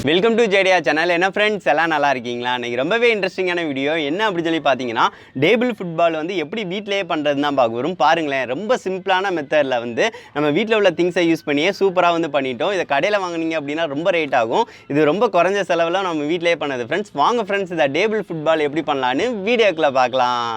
Welcome to ஜேடியா channel. என்ன friends எல்லாம் நல்லா இருக்கீங்களா? இன்றைக்கி ரொம்பவே இன்ட்ரெஸ்டிங்கான வீடியோ. என்ன அப்படின்னு சொல்லி பார்த்தீங்கன்னா, டேபிள் ஃபுட்பால் வந்து எப்படி வீட்டிலேயே பண்ணுறது தான் பார்க்க வரும். பாருங்களேன், ரொம்ப சிம்பிளான மெத்தடில் வந்து நம்ம வீட்டில் உள்ள திங்ஸை யூஸ் பண்ணியே சூப்பராக வந்து பண்ணிட்டோம். இதை கடையில் வாங்கினீங்க அப்படின்னா ரொம்ப ரேட் ஆகும். இது ரொம்ப குறைஞ்ச செலவில் நம்ம வீட்டிலேயே பண்ணது ஃப்ரெண்ட்ஸ். வாங்க ஃப்ரெண்ட்ஸ், இதை டேபிள் ஃபுட்பால் எப்படி பண்ணலான்னு வீடியோக்குள்ளே பார்க்கலாம்.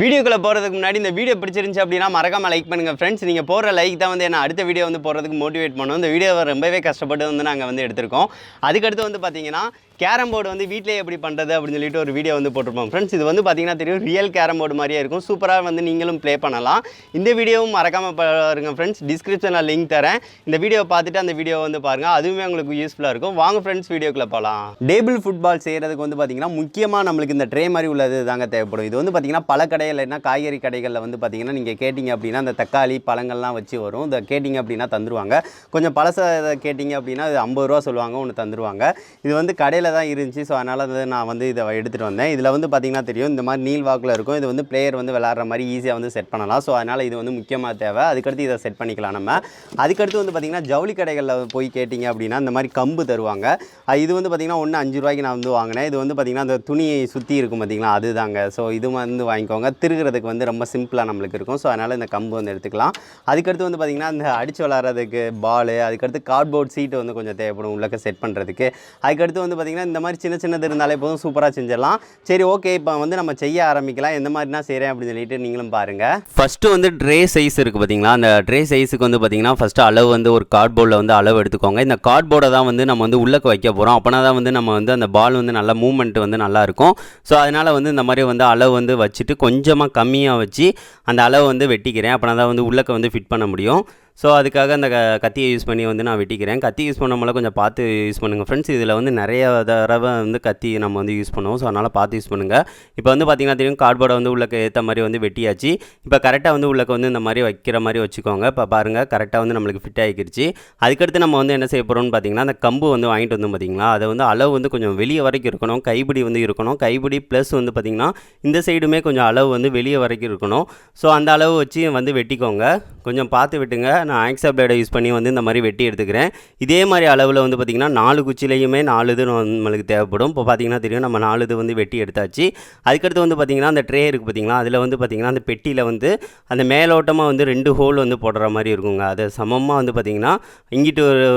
வீடியோக்குள்ளே போகிறதுக்கு முன்னாடி இந்த வீடியோ பிடிச்சிருந்துச்சு அப்படின்னா மறக்காமல் லைக் பண்ணுங்கள் ஃப்ரெண்ட்ஸ். நீங்கள் போடுற லைக் தான் வந்து என்ன அடுத்த வீடியோ வந்து போடுறதுக்கு மோட்டிவேட் பண்ணும். இந்த வீடியோவை ரொம்பவே கஷ்டப்பட்டு வந்து நாங்கள் வந்து எடுத்திருக்கோம். அதுக்கடுத்து வந்து பார்த்தீங்கன்னா கேரம் போர்டு வந்து வீட்டிலே எப்படி பண்ணுறது அப்படின்னு சொல்லிட்டு ஒரு வீடியோ வந்து போட்டிருப்போம் ஃப்ரெண்ட்ஸ். இது வந்து பார்த்தீங்கன்னா தெரியும், ரியல் கேரம் போர்டு மாதிரியே இருக்கும். சூப்பராக வந்து நீங்களும் ப்ளே பண்ணலாம். இந்த வீடியோவும் மறக்காமல் பாருங்கள் ஃப்ரெண்ட்ஸ். டிஸ்கிரிப்ஷனில் லிங்க் தரேன். இந்த வீடியோ பார்த்துட்டு அந்த வீடியோ வந்து பாருங்கள், அதுவுமே உங்களுக்கு யூஸ்ஃபுல்லாக இருக்கும். வாங்க ஃப்ரெண்ட்ஸ், வீடியோக்குள்ளே போகலாம். டேபிள் ஃபுட்பால் செய்கிறதுக்கு வந்து பார்த்தீங்கன்னா முக்கியமாக நம்மளுக்கு இந்த ட்ரே மாதிரி உள்ளது தாங்க தேவைப்படும். இது வந்து பார்த்தீங்கன்னா பல கடையில் என்ன காய்கறி கடைகளில் வந்து பார்த்தீங்கன்னா நீங்கள் கேட்டிங்க அப்படின்னா அந்த தக்காளி பழங்கள்லாம் வச்சு வரும். இதை கேட்டிங்க அப்படின்னா தந்துருவாங்க. கொஞ்சம் பழச கேட்டிங்க அப்படின்னா அது 50 ரூபா சொல்லுவாங்க, ஒன்று தந்துருவாங்க. இது வந்து கடையில் தான் இருந்துச்சு. ஸோ அதனால் நான் வந்து இதை எடுத்துகிட்டு வந்தேன். இதில் வந்து பார்த்திங்கன்னா தெரியும், இந்த மாதிரி நீல் வாக்கில் இருக்கும். இது வந்து பிளேயர் வந்து விளாட்ற மாதிரி ஈஸியாக வந்து செட் பண்ணலாம். ஸோ அதனால் இது வந்து முக்கியமாக தேவை. அதுக்கடுத்து இதை செட் பண்ணிக்கலாம் நம்ம. அதுக்கடுத்து வந்து பார்த்திங்கன்னா ஜவுளி கடைகளில் போய் கேட்டிங்க அப்படின்னா இந்த மாதிரி கம்பு தருவாங்க. இது வந்து பார்த்திங்கன்னா ஒன்று 5 ரூபாய்க்கு நான் வந்து வாங்கினேன். இது வந்து பார்த்திங்கன்னா அந்த துணியை சுற்றி இருக்கும் பார்த்திங்களா, அதுதாங்க. ஸோ இது வந்து வாங்கிக்கோங்க. திருகிறதுக்கு வந்து ரொம்ப சிம்பிளாக நம்மளுக்கு இருக்கும். ஸோ அதனால் இந்த கம்பு வந்து எடுத்துக்கலாம். அதுக்கடுத்து வந்து பார்த்திங்கன்னா இந்த அடித்து விளாட்றதுக்கு பால், அதுக்கடுத்து கார்ட்போர்ட் சீட்டு வந்து கொஞ்சம் தேவைப்படும் உள்ளக்க செட் பண்ணுறதுக்கு. அதுக்கடுத்து வந்து பார்த்திங்கன்னா இந்த மாதிரி சின்னது இருந்தாலே போதும், சூப்பராக செஞ்சிடலாம். சரி, ஓகே, இப்போ வந்து நம்ம செய்ய ஆரம்பிக்கலாம். எந்த மாதிரி நான் செய்கிறேன் அப்படின்னு சொல்லிட்டு நீங்களும் பாருங்கள். ஃபஸ்ட்டு வந்து ட்ரே சைஸ் இருக்குது பார்த்திங்களா, அந்த ட்ரே சைஸுக்கு வந்து பார்த்திங்கன்னா ஃபஸ்ட்டு அளவு வந்து ஒரு கார்ட்போர்டில் வந்து அளவு எடுத்துக்கோங்க. இந்த கார்ட்போர்டை தான் வந்து நம்ம வந்து உள்ளக்க வைக்க போகிறோம். அப்போனா தான் வந்து நம்ம வந்து அந்த பால் வந்து நல்லா மூவ்மெண்ட் வந்து நல்லாயிருக்கும். ஸோ அதனால் வந்து இந்த மாதிரி வந்து அளவு வந்து வச்சுட்டு கொஞ்சமாக கம்மியாக வச்சு அந்த அளவு வந்து வெட்டிக்கிறேன். அப்போனா தான் வந்து உள்ளக்க வந்து ஃபிட் பண்ண முடியும். ஸோ அதுக்காக அந்த கத்தியை யூஸ் பண்ணி வந்து நான் வெட்டிக்கிறேன். கத்தி யூஸ் பண்ணும்போது கொஞ்சம் பார்த்து யூஸ் பண்ணுங்கள் ஃப்ரெண்ட்ஸ். இதில் வந்து நிறைய தடவை வந்து கத்தி நம்ம வந்து யூஸ் பண்ணுவோம். ஸோ அதனால் பார்த்து யூஸ் பண்ணுங்கள். இப்போ வந்து பார்த்திங்கன்னா தெரியும், கார்ட்போர்டை வந்து உள்ளக்க ஏற்ற மாதிரி வந்து வெட்டியாச்சு. இப்போ கரெக்டாக வந்து உள்ளக்க வந்து இந்த மாதிரி வைக்கிற மாதிரி வச்சுக்கோங்க. இப்போ பாருங்கள், கரெக்டாக வந்து நம்மளுக்கு ஃபிட் ஆகிக்கிடுச்சு. அதுக்கடுத்து நம்ம வந்து என்ன செய்ய போகிறோம்னு பார்த்திங்கன்னா, அந்த கம்பு வந்து வாங்கிட்டு வந்து பார்த்திங்களா, அதை வந்து அளவு வந்து கொஞ்சம் வெளியே வரைக்கும் இருக்கணும். கைப்பிடி வந்து இருக்கணும். கைப்பிடி ப்ளஸ் வந்து பார்த்திங்கன்னா இந்த சைடுமே கொஞ்சம் அளவு வந்து வெளியே வரைக்கும் இருக்கணும். ஸோ அந்த அளவு வச்சு வந்து வெட்டிக்கோங்க. கொஞ்சம் பார்த்து வெட்டுங்க. நான் ஆக்ஸா பிளேடை யூஸ் பண்ணி வந்து இந்த மாதிரி வெட்டி எடுத்துக்கிறேன். இதே மாதிரி அளவில் வந்து பார்த்திங்கன்னா 4 குச்சிலையுமே 4 இது நம்மளுக்கு தேவைப்படும். இப்போ பார்த்திங்கன்னா தெரியும், நம்ம 4 இது வந்து வெட்டி எடுத்தாச்சு. அதுக்கடுத்து வந்து பார்த்திங்கன்னா அந்த ட்ரே இருக்குது பார்த்திங்களா, அதில் வந்து பார்த்திங்கன்னா அந்த பெட்டியில் வந்து அந்த மேலோட்டமாக வந்து 2 ஹோல் வந்து போடுற மாதிரி இருக்குங்க. அதை சமமாக வந்து பார்த்திங்கன்னா இங்கிட்டு ஒரு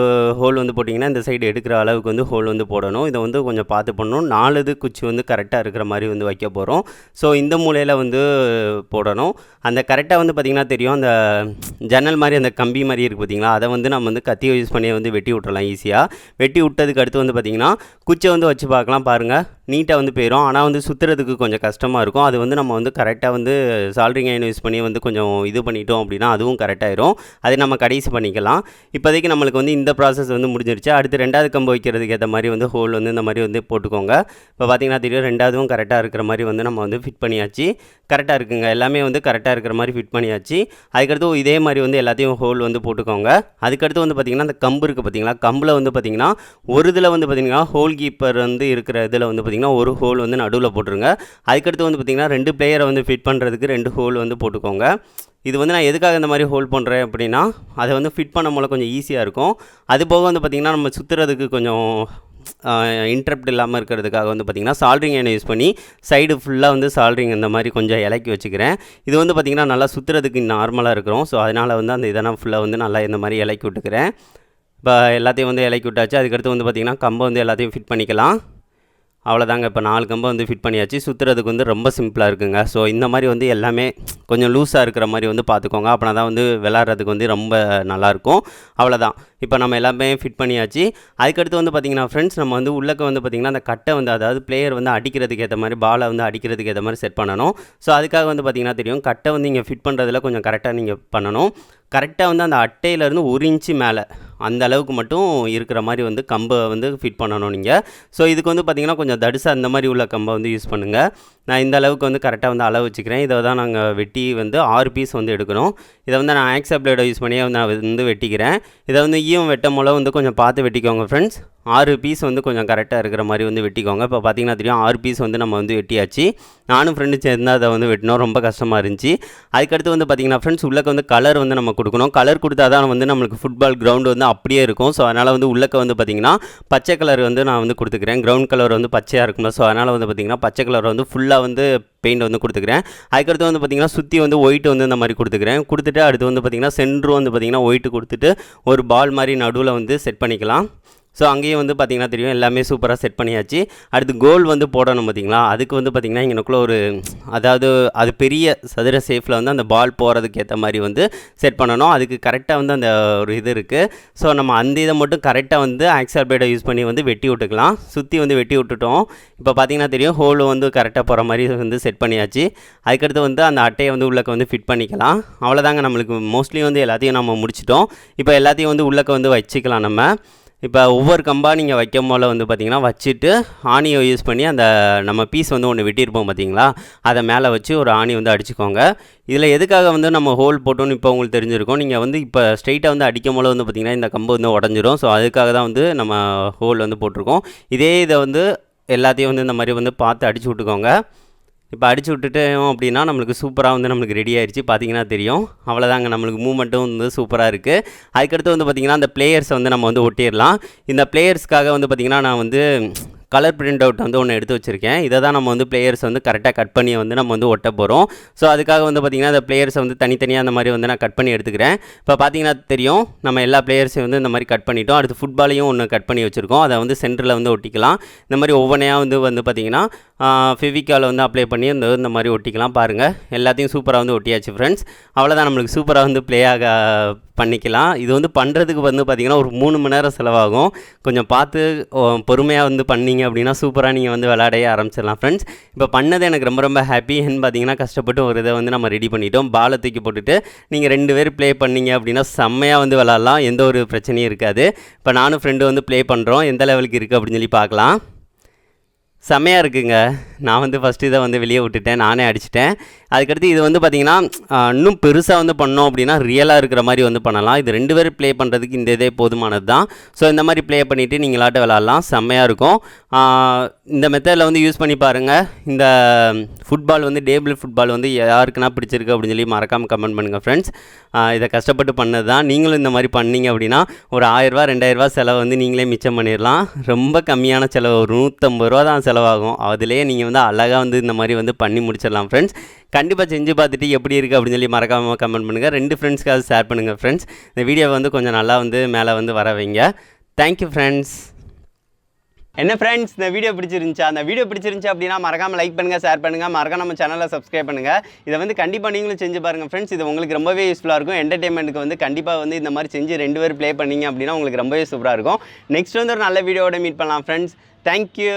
ஹோல் வந்து போட்டிங்கன்னா இந்த சைடு எடுக்கிற அளவுக்கு வந்து ஹோல் வந்து போடணும். இதை வந்து கொஞ்சம் பார்த்து பண்ணணும். 4 இது குச்சி வந்து கரெக்டாக இருக்கிற மாதிரி வந்து வைக்க போகிறோம். ஸோ இந்த மூலையில் வந்து போடணும். அந்த கரெக்டாக வந்து பார்த்திங்கன்னா தெரியும், அந்த ஜன்னல் மாதிரி அந்த கம்பி மாதிரி இருக்குது பார்த்திங்களா, அதை வந்து நம்ம வந்து கத்தியை யூஸ் பண்ணி வந்து வெட்டி விட்டுறலாம் ஈஸியாக. வெட்டி விட்டதுக்கு அடுத்து வந்து பார்த்திங்கன்னா குச்சை வந்து வச்சு பார்க்கலாம். பாருங்கள், நீட்டாக வந்து போயிடும். ஆனால் வந்து சுற்றுறதுக்கு கொஞ்சம் கஷ்டமாக இருக்கும். அது வந்து நம்ம வந்து கரெக்டாக வந்து சால்ட்ரிங் அயன் யூஸ் பண்ணி வந்து கொஞ்சம் இது பண்ணிட்டோம் அப்படின்னா அதுவும் கரெக்டாகிடும். அதை நம்ம கடைசி பண்ணிக்கலாம். இப்போதைக்கு நம்மளுக்கு வந்து இந்த ப்ராசஸ் வந்து முடிஞ்சிருச்சு. அடுத்து 2வது கம்பு வைக்கிறதுக்கு ஏற்ற மாதிரி வந்து ஹோல் வந்து இந்த மாதிரி வந்து போட்டுக்கோங்க. இப்போ பார்த்திங்கன்னா தெரியும், 2வதும் கரெக்டாக இருக்கிற மாதிரி வந்து நம்ம வந்து ஃபிட் பண்ணியாச்சு. கரெக்டாக இருக்குங்க, எல்லாமே வந்து கரெக்டாக இருக்கிற மாதிரி ஃபிட் பண்ணியாச்சு. அதுக்கடுத்து இதே மாதிரி வந்து எல்லாத்தையும் ஹோல் வந்து போட்டுக்கோங்க. அதுக்கடுத்து வந்து பார்த்திங்கன்னா அந்த கம்பு இருக்குது பார்த்திங்களா, கம்பில் வந்து பார்த்திங்கன்னா ஒரு இதில் வந்து பார்த்திங்கன்னா ஹோல் கீப்பர் வந்து இருக்கிற இதில் வந்து பார்த்திங்கன்னா ஒரு ஹோல் வந்து நடுவில் போட்டுருங்க. அதுக்கடுத்து வந்து பார்த்திங்கன்னா 2 பிளேயரை வந்து ஃபிட் பண்ணுறதுக்கு 2 ஹோல் வந்து போட்டுக்கோங்க. இது வந்து நான் எதுக்காக இந்த மாதிரி ஹோல் பண்ணுறேன் அப்படின்னா, அதை வந்து ஃபிட் பண்ணும் போல கொஞ்சம் ஈஸியாக இருக்கும். அது போக வந்து பார்த்திங்கன்னா நம்ம சுற்றுறதுக்கு கொஞ்சம் இன்டரப்ட் இல்லாமல் இருக்கிறதுக்காக வந்து பார்த்திங்கன்னா சால்ட்ரிங் அயனை யூஸ் பண்ணி சைடு ஃபுல்லாக வந்து சால்ட்ரிங் இந்த மாதிரி கொஞ்சம் இலக்கி வச்சுக்கிறேன். இது வந்து பார்த்திங்கன்னா நல்லா சுற்றுறதுக்கு நார்மலாக இருக்கிறோம். ஸோ அதனால் வந்து அந்த இதெல்லாம் ஃபுல்லாக வந்து நல்லா இந்த மாதிரி இலக்கி விட்டுக்கிறேன். இப்போ எல்லாத்தையும் வந்து இலக்கி விட்டாச்சு. அதுக்கடுத்து வந்து பார்த்திங்கன்னா கம்பை வந்து எல்லாத்தையும் ஃபிட் பண்ணிக்கலாம். அவ்வளோதாங்க, இப்போ 4 கம்பை வந்து ஃபிட் பண்ணியாச்சு. சுற்றுறதுக்கு வந்து ரொம்ப சிம்பிளாக இருக்குங்க. ஸோ இந்த மாதிரி வந்து எல்லாமே கொஞ்சம் லூஸாக இருக்கிற மாதிரி வந்து பார்த்துக்கோங்க. அப்படின்னா தான் வந்து விளாட்றதுக்கு வந்து ரொம்ப நல்லாயிருக்கும். அவ்வளோதான், இப்போ நம்ம எல்லாமே ஃபிட் பண்ணியாச்சு. அதுக்கடுத்து வந்து பார்த்திங்கன்னா ஃப்ரெண்ட்ஸ், நம்ம வந்து உள்ளக்க வந்து பார்த்திங்கன்னா அந்த கட்டை வந்து, அதாவது பிளேயர் வந்து அடிக்கிறதுக்கு ஏற்ற மாதிரி, பாலை வந்து அடிக்கிறதுக்கு ஏற்ற மாதிரி செட் பண்ணணும். ஸோ அதுக்காக வந்து பார்த்திங்கன்னா தெரியும், கட்டை வந்து இங்கே ஃபிட் பண்ணுறதுல கொஞ்சம் கரெக்டாக நீங்கள் பண்ணணும். கரெக்டாக வந்து அந்த அட்டையிலேருந்து 1 இன்ச்சு மேலே அந்த அளவுக்கு மட்டும் இருக்கிற மாதிரி வந்து கம்பை வந்து ஃபிட் பண்ணணும் நீங்கள். ஸோ இதுக்கு வந்து பார்த்திங்கன்னா கொஞ்சம் தடுசாக அந்த மாதிரி உள்ள கம்பை வந்து யூஸ் பண்ணுங்கள். நான் இந்த அளவுக்கு வந்து கரெக்டாக வந்து அளவு வச்சுக்கிறேன். இதை தான் நாங்கள் வெட்டி வந்து 6 பீஸ் வந்து எடுக்கணும். இதை வந்து நான் ஆக்ஸா பிளேடை யூஸ் பண்ணி நான் வந்து வெட்டிக்கிறேன். இதை வந்து ஈயம் வெட்டும் போல வந்து கொஞ்சம் பார்த்து வெட்டிக்கோங்க ஃப்ரெண்ட்ஸ். 6 பீஸ் வந்து கொஞ்சம் கரெக்டாக இருக்கிற மாதிரி வந்து வெட்டிக்கோங்க. இப்போ பார்த்தீங்கன்னா தெரியும் 6 பீஸ் வந்து நம்ம வந்து வெட்டியாச்சு. நானும் ஃப்ரெண்டு சேர்ந்து அதை வந்து வெட்டினோம். ரொம்ப கஷ்டமாக இருந்துச்சு. அதுக்கடுத்து வந்து பார்த்திங்கன்னா ஃப்ரெண்ட்ஸ் உள்ளக்க வந்து கலர் வந்து நம்ம கொடுக்கணும். கலர் கொடுத்தா தான் வந்து நம்மளுக்கு ஃபுட்பால் கிரவுண்டு வந்து அப்படியே இருக்கும். ஸோ அதனால் வந்து உள்ளக்க வந்து பார்த்திங்கன்னா பச்சை கலர் வந்து நான் வந்து கொடுத்துக்கிறேன். கிரவுண்ட் கலர் வந்து பச்சையாக இருக்கும்ல. ஸோ அதனால் வந்து பார்த்திங்கன்னா பச்சை கலர் வந்து ஃபுல்லாக வந்து பெயிண்ட் வந்து கொடுத்துக்கிறேன். அதுக்கடுத்து வந்து பார்த்திங்கன்னா சுற்றி வந்து ஒயிட் வந்து இந்த மாதிரி கொடுத்துக்கிறேன். கொடுத்துட்டு அடுத்து வந்து பார்த்திங்கன்னா சென்ட்ரு வந்து பார்த்திங்கன்னா ஒயிட்டு கொடுத்துட்டு ஒரு பால் மாதிரி நடுவில் வந்து செட் பண்ணிக்கலாம். ஸோ அங்கேயும் வந்து பார்த்திங்கன்னா தெரியும் எல்லாமே சூப்பராக செட் பண்ணியாச்சு. அடுத்து கோல் வந்து போடணும் பார்த்திங்களா. அதுக்கு வந்து பார்த்திங்கன்னா இங்கனக்குள்ளே ஒரு அதாவது அது பெரிய சதுர சேஃபில் வந்து அந்த பால் போகிறதுக்கு ஏற்ற மாதிரி வந்து செட் பண்ணணும். அதுக்கு கரெக்டாக வந்து அந்த ஒரு இது இருக்குது. ஸோ நம்ம அந்த இதை மட்டும் கரெக்டாக வந்து ஆக்சார் பிளேடை யூஸ் பண்ணி வந்து வெட்டி விட்டுக்கலாம். சுற்றி வந்து வெட்டி விட்டுட்டோம். இப்போ பார்த்திங்கன்னா தெரியும் ஹோல் வந்து கரெக்டாக போகிற மாதிரி வந்து செட் பண்ணியாச்சு. அதுக்கடுத்து வந்து அந்த அட்டையை வந்து உள்ளக்க வந்து ஃபிட் பண்ணிக்கலாம். அவ்வளோதாங்க, நம்மளுக்கு மோஸ்ட்லி வந்து எல்லாத்தையும் நம்ம முடிச்சிட்டோம். இப்போ எல்லாத்தையும் வந்து உள்ளக்க வந்து வச்சுக்கலாம். நம்ம இப்போ ஒவ்வொரு கம்பாக நீங்கள் வைக்கும் போல் வந்து பார்த்திங்கன்னா வச்சுட்டு ஆணியை யூஸ் பண்ணி அந்த நம்ம பீஸ் வந்து ஒன்று வெட்டியிருப்போம் பார்த்திங்களா, அதை மேலே வச்சு ஒரு ஆணி வந்து அடிச்சுக்கோங்க. இதில் எதுக்காக வந்து நம்ம ஹோல் போட்டோன்னு இப்போ உங்களுக்கு தெரிஞ்சிருக்கும். நீங்கள் வந்து இப்போ ஸ்ட்ரைட்டாக வந்து அடிக்கும் போல் வந்து பார்த்திங்கன்னா இந்த கம்பு வந்து உடஞ்சிரும். ஸோ அதுக்காக தான் வந்து நம்ம ஹோல் வந்து போட்டிருக்கோம். இதே இதை வந்து எல்லாத்தையும் வந்து இந்த மாதிரி வந்து பார்த்து அடிச்சு விட்டுக்கோங்க. இப்போ அடிச்சு விட்டுட்டோம் அப்படின்னா நம்மளுக்கு சூப்பராக வந்து நம்மளுக்கு ரெடி ஆயிடுச்சு. பார்த்தீங்கன்னா தெரியும். அவ்வளோதாங்க, நம்மளுக்கு மூவ்மெண்ட்டும் வந்து சூப்பராக இருக்குது. அதுக்கடுத்து வந்து பார்த்திங்கன்னா அந்த பிளேயர்ஸை வந்து நம்ம வந்து ஒட்டிடலாம். இந்த பிளேயர்ஸ்க்காக வந்து பார்த்திங்கன்னா நான் வந்து கலர் பிரிண்ட் அவுட் வந்து ஒன்று எடுத்து வச்சுருக்கேன். இதை தான் நம்ம வந்து பிளேயர்ஸ் வந்து கரெக்டாக கட் பண்ணி வந்து நம்ம வந்து ஒட்ட போகிறோம். ஸோ அதுக்காக வந்து பார்த்திங்கன்னா அந்த பிளேயர்ஸை வந்து தனித்தனியாக அந்த மாதிரி வந்து நான் கட் பண்ணி எடுத்துக்கிறேன். இப்போ பார்த்தீங்கன்னா தெரியும் நம்ம எல்லா பிளேயர்ஸையும் வந்து இந்த மாதிரி கட் பண்ணிட்டோம். அடுத்து ஃபுட்பாலையும் ஒன்று கட் பண்ணி வச்சுருக்கோம். அதை வந்து சென்டரில் வந்து ஒட்டிக்கலாம். இந்த மாதிரி ஒவ்வொன்றையாக வந்து பார்த்திங்கன்னா ஃபெவிக்கால் வந்து அப்ளை பண்ணி இந்த மாதிரி ஒட்டிக்கலாம். பாருங்கள், எல்லாத்தையும் சூப்பராக வந்து ஒட்டியாச்சு ஃப்ரெண்ட்ஸ். அவ்வளோதான், நம்மளுக்கு சூப்பராக வந்து ப்ளே பண்ணிக்கலாம். இது வந்து பண்ணுறதுக்கு வந்து பார்த்திங்கன்னா ஒரு 3 மணி நேரம் செலவாகும். கொஞ்சம் பார்த்து பொறுமையாக வந்து பண்ணிங்க அப்படின்னா சூப்பராக நீங்கள் வந்து விளையாடையே ஆரம்பிச்சிடலாம் ஃப்ரெண்ட்ஸ். இப்போ பண்ணது எனக்கு ரொம்ப ரொம்ப ஹாப்பி. ஏன்னு பார்த்தீங்கன்னா கஷ்டப்பட்டு ஒரு இதை வந்து நம்ம ரெடி பண்ணிட்டோம். பாலை தூக்கி போட்டுட்டு நீங்கள் 2 பேர் ப்ளே பண்ணிங்க அப்படின்னா செம்மையாக வந்து விளாட்லாம். எந்த ஒரு பிரச்சனையும் இருக்காது. இப்போ நானும் ஃப்ரெண்டு வந்து ப்ளே பண்ணுறோம். எந்த லெவலுக்கு இருக்குது அப்படின்னு சொல்லி பார்க்கலாம். செம்மையாக இருக்குங்க. நான் வந்து ஃபஸ்ட்டு இதை வந்து வெளியே விட்டுட்டேன், நானே அடிச்சிட்டேன். அதுக்கடுத்து இது வந்து பார்த்திங்கன்னா இன்னும் பெருசாக வந்து பண்ணோம் அப்படின்னா ரியலாக இருக்கிற மாதிரி வந்து பண்ணலாம். இது 2 பேர் ப்ளே பண்ணுறதுக்கு இந்த இதே போதுமானது தான். ஸோ இந்த மாதிரி ப்ளே பண்ணிவிட்டு நீங்களாட்ட விளாட்லாம். செம்மையாக இருக்கும். இந்த மெத்தடில் வந்து யூஸ் பண்ணி பாருங்கள். இந்த ஃபுட்பால் வந்து டேபிள் ஃபுட்பால் வந்து யாருக்குன்னா பிடிச்சிருக்கு அப்படின்னு சொல்லி மறக்காமல் கமெண்ட் பண்ணுங்கள் ஃப்ரெண்ட்ஸ். இதை கஷ்டப்பட்டு பண்ணது தான். நீங்களும் இந்த மாதிரி பண்ணிங்க அப்படின்னா ஒரு 1000 2000 செலவு வந்து நீங்களே மிச்சம் பண்ணிடலாம். ரொம்ப கம்மியான செலவு, ஒரு 150 ரூபா தான் செலவாகும். அதிலேயே நீங்கள் வந்து அழகாக வந்து இந்த மாதிரி வந்து பண்ணி முடிச்சிடலாம் ஃப்ரெண்ட்ஸ். கண்டிப்பாக செஞ்சு பார்த்துட்டு எப்படி இருக்குது அப்படின்னு சொல்லி மறக்காமல் கமெண்ட் பண்ணுங்கள். 2 ஃப்ரெண்ட்ஸ்க்காக ஷேர் பண்ணுங்கள் ஃப்ரெண்ட்ஸ். இந்த வீடியோவை வந்து கொஞ்சம் நல்லா வந்து மேலே வந்து வர வைங்க. Thank you friends. என்ன ஃப்ரெண்ட்ஸ், இந்த வீடியோ பிடிச்சிருந்துச்சா? அந்த வீடியோ பிடிச்சிருந்துச்சு அப்படின்னா மறக்காமல் லைக் பண்ணுங்கள், ஷேர் பண்ணுங்கள், மறக்காம நம்ம சேனலை சப்ஸ்கிரைப் பண்ணுங்கள். இதை வந்து கண்டிப்பாக நீங்களும் செஞ்சு பாருங்கள் ஃப்ரெண்ட்ஸ். இது உங்களுக்கு ரொம்பவே யூஸ்ஃபுல்லாக இருக்கும். என்டர்டைன்மெண்ட்டுக்கு வந்து கண்டிப்பாக வந்து இந்த மாதிரி செஞ்சு 2 பேர் ப்ளே பண்ணிங்க அப்படின்னா உங்களுக்கு ரொம்பவே சூப்பராக இருக்கும். நெக்ஸ்ட் வந்து ஒரு நல்ல வீடியோவோட மீட் பண்ணலாம் ஃப்ரெண்ட்ஸ். தேங்க்யூ.